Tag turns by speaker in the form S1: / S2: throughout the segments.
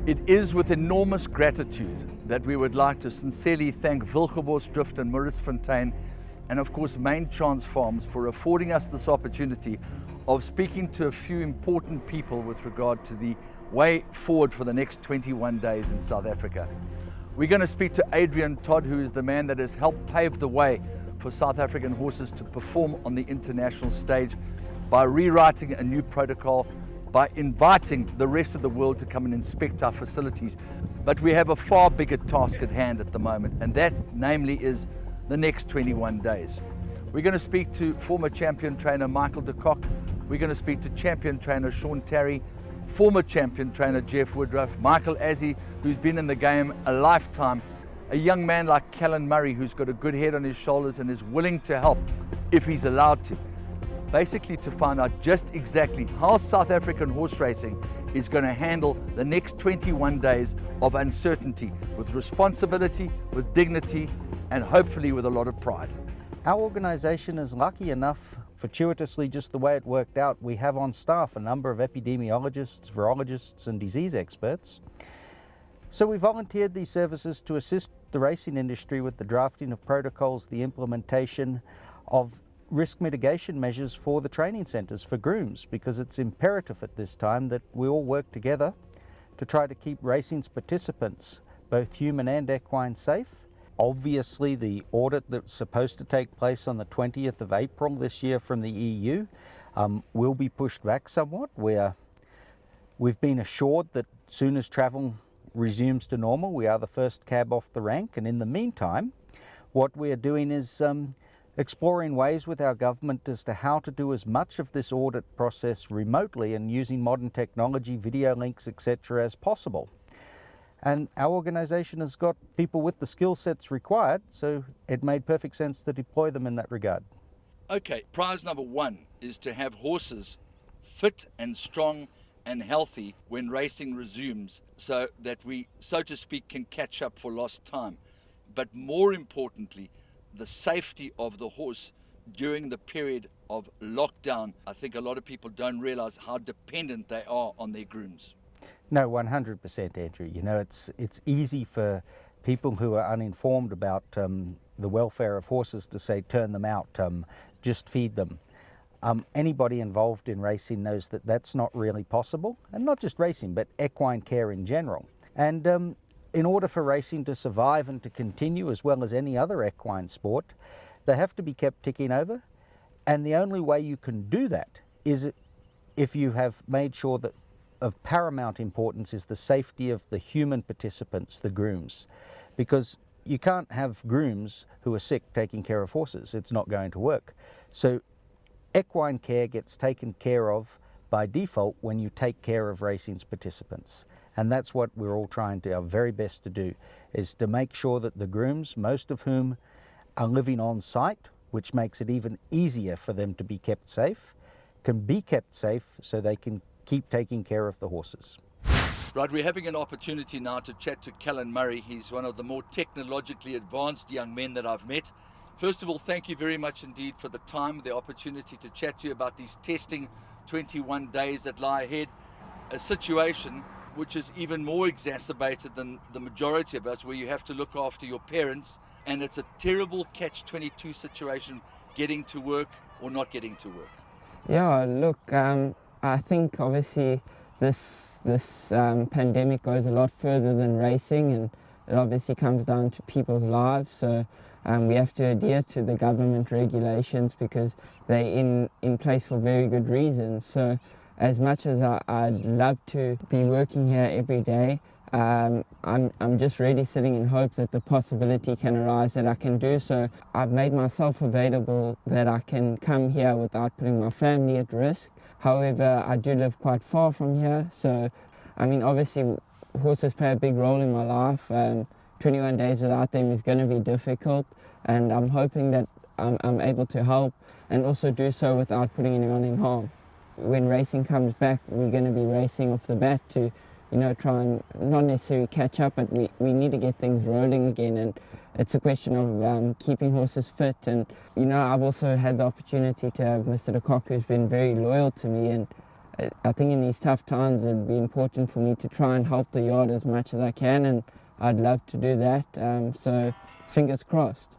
S1: It is with enormous gratitude that we would like to sincerely thank Wilgeborgsdrift and Murritsfontein and of course Main Chance Farms for affording us this opportunity of speaking to a few important people with regard to the way forward for the next 21 days in South Africa. We're going to speak to Adrian Todd, who is the man that has helped pave the way for South African horses to perform on the international stage by rewriting a new protocol, by inviting the rest of the world to come and inspect our facilities. But we have a far bigger task at hand at the moment, and that namely is the next 21 days. We're going to speak to former champion trainer Michael de Kock. We're going to speak to champion trainer Tarry, former champion trainer Geoff Woodruff, Michael Azzie, who's been in the game a lifetime, a young man like Callan Murray, who's got a good head on his shoulders and is willing to help if he's allowed to. Basically to find out just exactly how South African horse racing is going to handle the next 21 days of uncertainty with responsibility, with dignity, and hopefully with a lot of pride.
S2: Our organisation is lucky enough, fortuitously just the way it worked out, we have on staff a number of epidemiologists, virologists and disease experts. So we volunteered these services to assist the racing industry with the drafting of protocols, the implementation of risk mitigation measures for the training centres for grooms, because it's imperative at this time that we all work together to try to keep racing's participants, both human and equine, safe. Obviously the audit that's supposed to take place on the 20th of April this year from the EU will be pushed back somewhat. We've been assured that soon as travel resumes to normal, we are the first cab off the rank, and in the meantime what we're doing is exploring ways with our government as to how to do as much of this audit process remotely and using modern technology, video links, etc. as possible. And our organisation has got people with the skill sets required, so it made perfect sense to deploy them in that regard.
S1: Okay, prize number one is to have horses fit and strong and healthy when racing resumes, so that we, so to speak, can catch up for lost time. But more importantly, the safety of the horse during the period of lockdown. I think a lot of people don't realize how dependent they are on their grooms.
S2: No, 100%, Andrew. You know, it's easy for people who are uninformed about the welfare of horses to say, turn them out, just feed them. Anybody involved in racing knows that that's not really possible, and not just racing, but equine care in general. And in order for racing to survive and to continue, as well as any other equine sport, they have to be kept ticking over. And the only way you can do that is if you have made sure that of paramount importance is the safety of the human participants, the grooms. Because you can't have grooms who are sick taking care of horses. It's not going to work. So equine care gets taken care of by default when you take care of racing's participants. And that's what we're all trying to, our very best to do, is to make sure that the grooms, most of whom are living on site, which makes it even easier for them to be kept safe, can be kept safe so they can keep taking care of the horses.
S1: Right, we're having an opportunity now to chat to Callan Murray. He's one of the more technologically advanced young men that I've met. First of all, thank you very much indeed for the time, the opportunity to chat to you about these testing 21 days that lie ahead. A situation which is even more exacerbated than the majority of us, where you have to look after your parents, and it's a terrible catch-22 situation, getting to work or not getting to work.
S3: Yeah, look, I think obviously this pandemic goes a lot further than racing, and it obviously comes down to people's lives. So we have to adhere to the government regulations because they're in place for very good reasons. So as much as I'd love to be working here every day, I'm just really sitting in hope that the possibility can arise that I can do so. I've made myself available that I can come here without putting my family at risk. However, I do live quite far from here, so I mean obviously horses play a big role in my life. 21 days without them is going to be difficult, and I'm hoping that I'm able to help and also do so without putting anyone in harm. When racing comes back, we're going to be racing off the bat to, you know, try and not necessarily catch up, but we need to get things rolling again, and it's a question of keeping horses fit. And you know, I've also had the opportunity to have Mr. de Kock, who's been very loyal to me, and I think in these tough times it would be important for me to try and help the yard as much as I can, and I'd love to do that, so fingers crossed.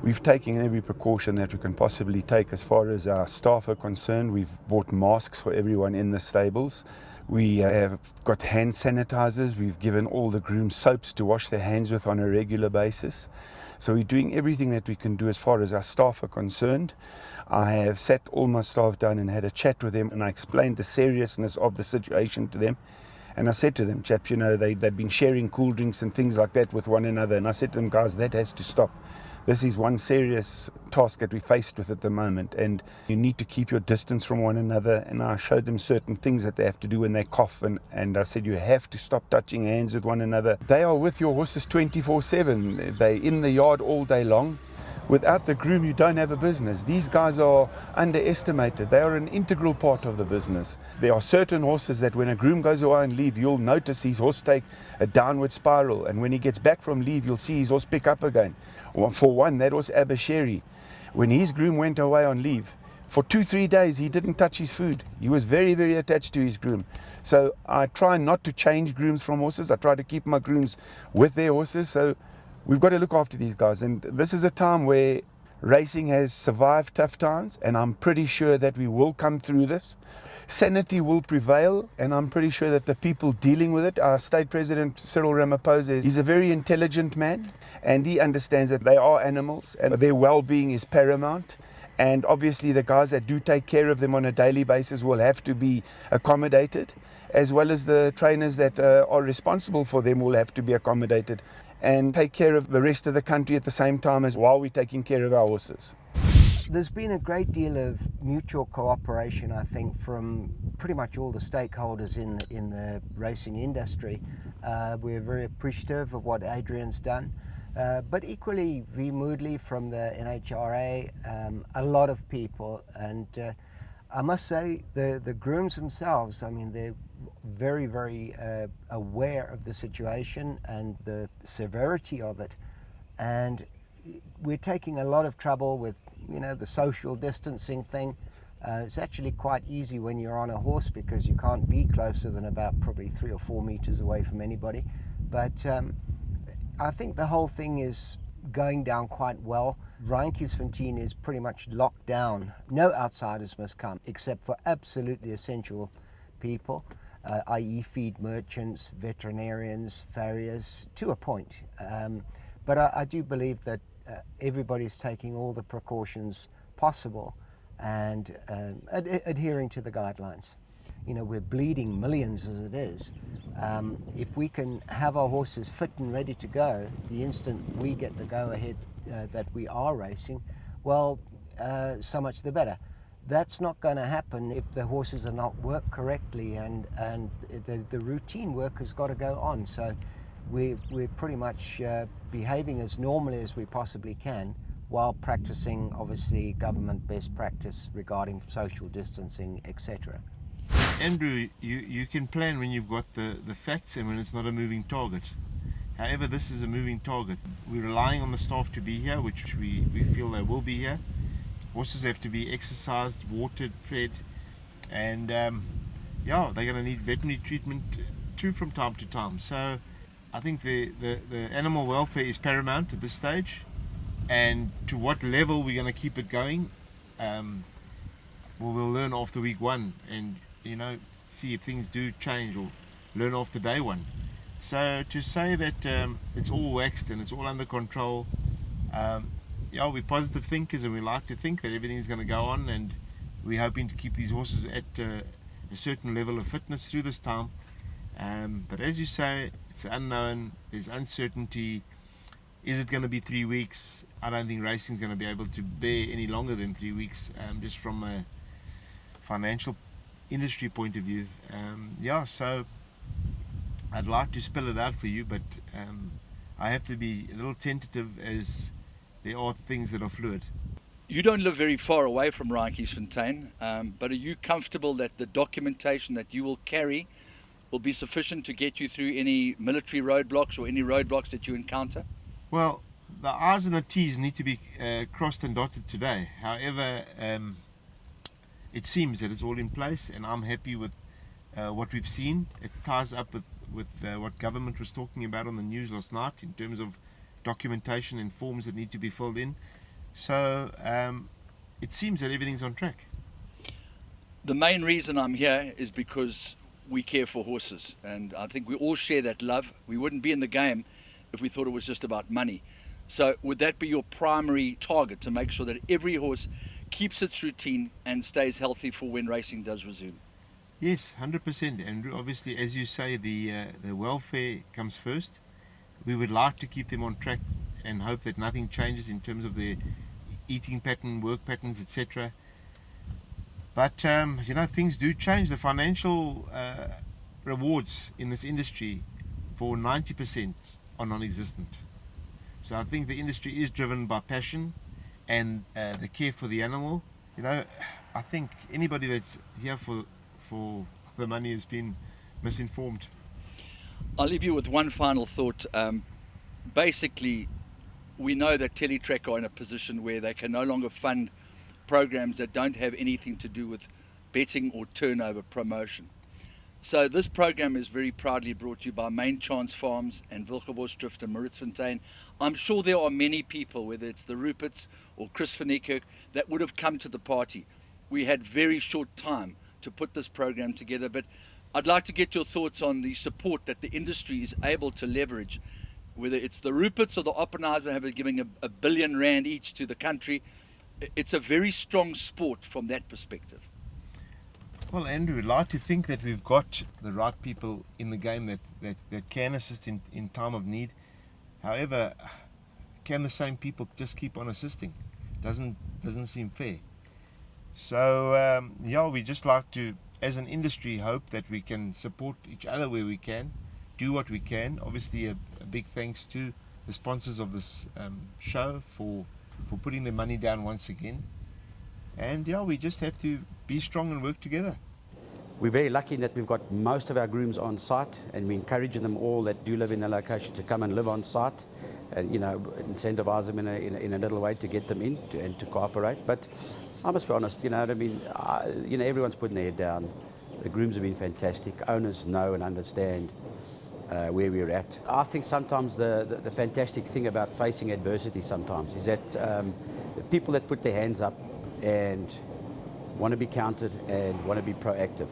S4: We've taken every precaution that we can possibly take as far as our staff are concerned. We've bought masks for everyone in the stables. We have got hand sanitizers. We've given all the grooms soaps to wash their hands with on a regular basis. So we're doing everything that we can do as far as our staff are concerned. I have sat all my staff down and had a chat with them, and I explained the seriousness of the situation to them. And I said to them, chaps, you know, they've been sharing cool drinks and things like that with one another. And I said to them, guys, that has to stop. This is one serious task that we're faced with at the moment, and you need to keep your distance from one another. And I showed them certain things that they have to do when they cough, and I said, you have to stop touching hands with one another. They are with your horses 24/7. They're in the yard all day long. Without the groom, you don't have a business. These guys are underestimated. They are an integral part of the business. There are certain horses that when a groom goes away on leave, you'll notice his horse take a downward spiral. And when he gets back from leave, you'll see his horse pick up again. For one, that was Abashiri. When his groom went away on leave, for 2-3 days, he didn't touch his food. He was very, very attached to his groom. So I try not to change grooms from horses. I try to keep my grooms with their horses. So we've got to look after these guys, and this is a time where racing has survived tough times, and I'm pretty sure that we will come through this. Sanity will prevail, and I'm pretty sure that the people dealing with it, our state president Cyril Ramaphosa, he's a very intelligent man, and he understands that they are animals and their well-being is paramount. And obviously the guys that do take care of them on a daily basis will have to be accommodated, as well as the trainers that are responsible for them will have to be accommodated, and take care of the rest of the country at the same time as while we're taking care of our horses.
S5: There's been a great deal of mutual cooperation, I think, from pretty much all the stakeholders in the racing industry. We're very appreciative of what Adrian's done, but equally V. Moodley from the NHRA, a lot of people, and I must say the grooms themselves, I mean, they're very, very aware of the situation and the severity of it, and we're taking a lot of trouble with, you know, the social distancing thing. It's actually quite easy when you're on a horse because you can't be closer than about probably 3 or 4 meters away from anybody, but I think the whole thing is going down quite well. Rheinkiesfontein is pretty much locked down. No outsiders must come except for absolutely essential people, i.e. feed merchants, veterinarians, farriers, to a point. But I do believe that everybody's taking all the precautions possible and adhering to the guidelines. You know, we're bleeding millions as it is. If we can have our horses fit and ready to go, the instant we get the go-ahead that we are racing, well, so much the better. That's not going to happen if the horses are not worked correctly, and the routine work has got to go on. So we're pretty much behaving as normally as we possibly can, while practicing, obviously, government best practice regarding social distancing, etc.
S6: Andrew, you can plan when you've got the facts and when it's not a moving target. However, this is a moving target. We're relying on the staff to be here, which we feel they will be here. Horses have to be exercised, watered, fed, and yeah, they're going to need veterinary treatment too from time to time. So I think the animal welfare is paramount at this stage, and to what level we're going to keep it going, we'll learn after week 1, and you know, see if things do change, or learn after day 1. So to say that it's all waxed and it's all under control, yeah, we're positive thinkers and we like to think that everything's going to go on, and we're hoping to keep these horses at a certain level of fitness through this time. But as you say, it's unknown, there's uncertainty. Is it going to be 3 weeks? I don't think racing's going to be able to bear any longer than 3 weeks, just from a financial industry point of view. Yeah, so I'd like to spell it out for you, but I have to be a little tentative, as there are things that are fluid.
S1: You don't live very far away from Rheinkiesfontein, but are you comfortable that the documentation that you will carry will be sufficient to get you through any military roadblocks or any roadblocks that you encounter?
S6: Well, the I's and the T's need to be crossed and dotted today. However, it seems that it's all in place, and I'm happy with what we've seen. It ties up with what government was talking about on the news last night in terms of documentation and forms that need to be filled in. So it seems that everything's on track.
S1: The main reason I'm here is because we care for horses, and I think we all share that love. We wouldn't be in the game if we thought it was just about money. So would that be your primary target, to make sure that every horse keeps its routine and stays healthy for when racing does resume?
S6: Yes, 100%. And obviously, as you say, the welfare comes first. We would like to keep them on track and hope that nothing changes in terms of their eating pattern, work patterns, etc. But things do change. The financial rewards in this industry for 90% are non-existent. So I think the industry is driven by passion and the care for the animal. I think anybody that's here for the money has been misinformed.
S1: I'll leave you with one final thought. Basically, we know that Teletrack are in a position where they can no longer fund programs that don't have anything to do with betting or turnover promotion. So this program is very proudly brought to you by Main Chance Farms and Wilgeborstdrift and Maritzfontein. I'm sure there are many people, whether it's the Ruperts or Chris van Niekerk, that would have come to the party. We had very short time to put this program together, but I'd like to get your thoughts on the support that the industry is able to leverage, whether it's the Ruperts or the Oppenheimer have giving a billion rand each to the country. It's a very strong sport from that perspective.
S6: Well, Andrew, we'd like to think that we've got the right people in the game that can assist in time of need. However, can the same people just keep on assisting? Doesn't seem fair. So, we just like to, as an industry, hope that we can support each other where we can, do what we can. Obviously, a big thanks to the sponsors of this show for putting their money down once again. And we just have to be strong and work together.
S7: We're very lucky that we've got most of our grooms on site, and we encourage them all that do live in the location to come and live on site, and incentivize them in a little way to get them in and to cooperate. But I must be honest, everyone's putting their head down. The grooms have been fantastic. Owners know and understand where we're at. I think sometimes the fantastic thing about facing adversity sometimes is that the people that put their hands up and want to be counted and want to be proactive.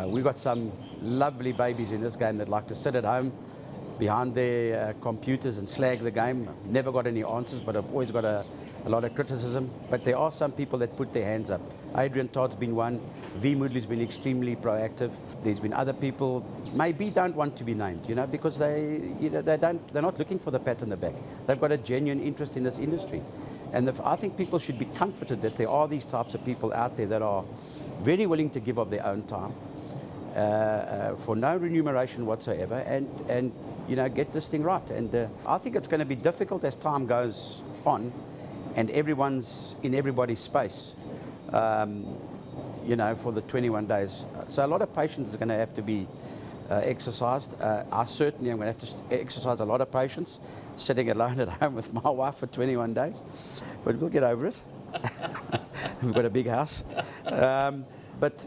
S7: We've got some lovely babies in this game that like to sit at home behind their computers and slag the game. Never got any answers, but I've always got a lot of criticism. But there are some people that put their hands up. Adrian Todd's been one. V. Moodley's been extremely proactive. There's been other people maybe don't want to be named, because they're not looking for the pat on the back. They've got a genuine interest in this industry. And I think people should be comforted that there are these types of people out there that are very willing to give up their own time for no remuneration whatsoever and get this thing right. And I think it's going to be difficult as time goes on and everyone's in everybody's space, for the 21 days. So a lot of patience is going to have to be exercised. I certainly am going to have to exercise a lot of patience, sitting alone at home with my wife for 21 days. But we'll get over it. We've got a big house. But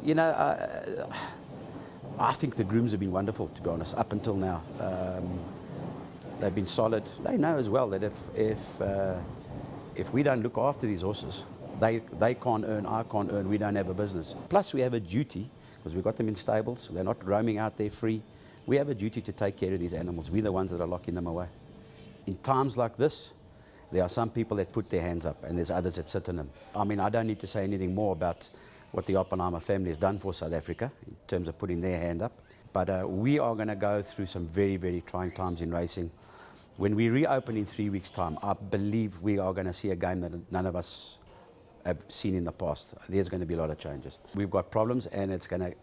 S7: I think the grooms have been wonderful, to be honest, up until now. They've been solid. They know as well that if we don't look after these horses, they can't earn, I can't earn, we don't have a business. Plus we have a duty, because we've got them in stables, so they're not roaming out there free. We have a duty to take care of these animals. We're the ones that are locking them away. In times like this, there are some people that put their hands up, and there's others that sit on them. I mean, I don't need to say anything more about what the Oppenheimer family has done for South Africa in terms of putting their hand up. But we are going to go through some very, very trying times in racing. When we reopen in 3 weeks' time, I believe we are going to see a game that none of us have seen in the past. There's going to be a lot of changes. We've got problems, and it's going to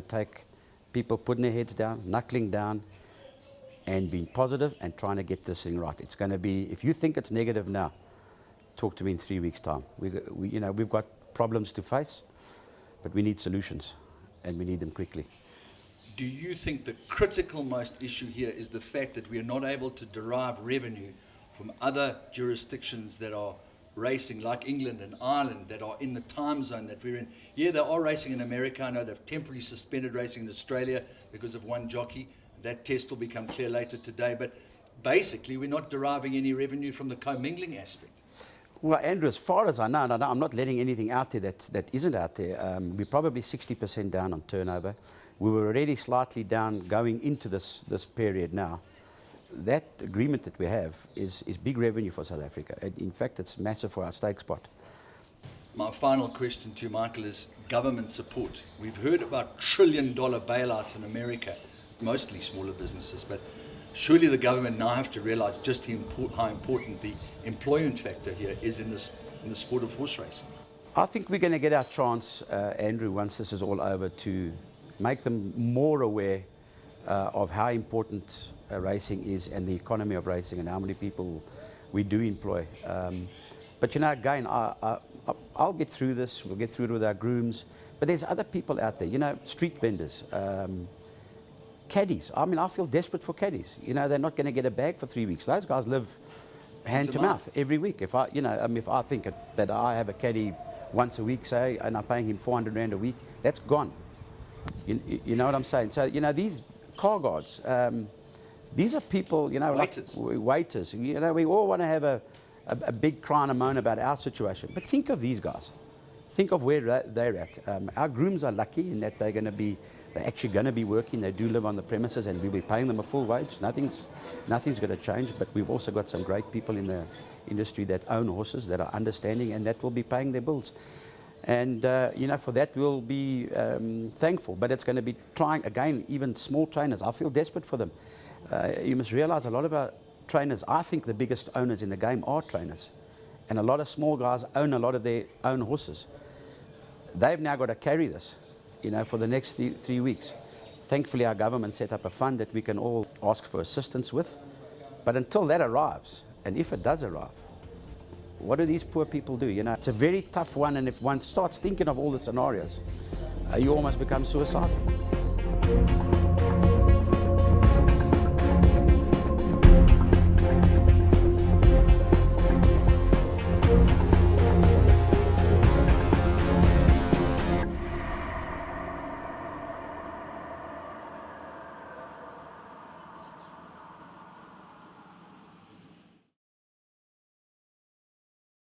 S7: take people putting their heads down, knuckling down, and being positive and trying to get this thing right. It's going to be, if you think it's negative now, talk to me in 3 weeks' time. We've got problems to face, but we need solutions, and we need them quickly.
S1: Do you think the critical most issue here is the fact that we are not able to derive revenue from other jurisdictions that are racing like England and Ireland that are in the time zone that we're in. Yeah, they are racing in America. I know they've temporarily suspended racing in Australia because of one jockey. That test will become clear later today. But basically, we're not deriving any revenue from the commingling aspect.
S7: Well, Andrew, as far as I know, and I'm not letting anything out there that isn't out there. We're probably 60% down on turnover. We were already slightly down going into this period now. That agreement that we have is big revenue for South Africa. In fact, it's massive for our stake spot.
S1: My final question to you, Michael, is government support. We've heard about trillion-dollar bailouts in America, mostly smaller businesses, but surely the government now have to realize just how important the employment factor here is in the sport of horse racing.
S7: I think we're going to get our chance, Andrew, once this is all over, to make them more aware of how important racing is and the economy of racing and how many people we do employ. But you know, again, I'll get through this. We'll get through it with our grooms. But there's other people out there, you know, street vendors, caddies. I mean, I feel desperate for caddies. You know, they're not going to get a bag for 3 weeks. Those guys live hand to mouth every week. If I think that I have a caddy once a week, say, and I'm paying him 400 Rand a week, that's gone. You know what I'm saying? So, you know, these car guards, these are people, you know,
S1: waiters.
S7: Like waiters. You know, we all want to have a big cry and a moan about our situation. But think of these guys. Think of where they're at. Our grooms are lucky in that they're actually going to be working. They do live on the premises, and we'll be paying them a full wage. Nothing's going to change. But we've also got some great people in the industry that own horses, that are understanding, and that will be paying their bills. And you know, for that we'll be thankful. But it's going to be trying again. Even small trainers, I feel desperate for them. You must realize a lot of our trainers, I think the biggest owners in the game are trainers, and a lot of small guys own a lot of their own horses. They've now got to carry this, you know, for the next 3 weeks. Thankfully, our government set up a fund that we can all ask for assistance with. But until that arrives, and if it does arrive, what do these poor people do? You know, it's a very tough one, and if one starts thinking of all the scenarios, you almost become suicidal.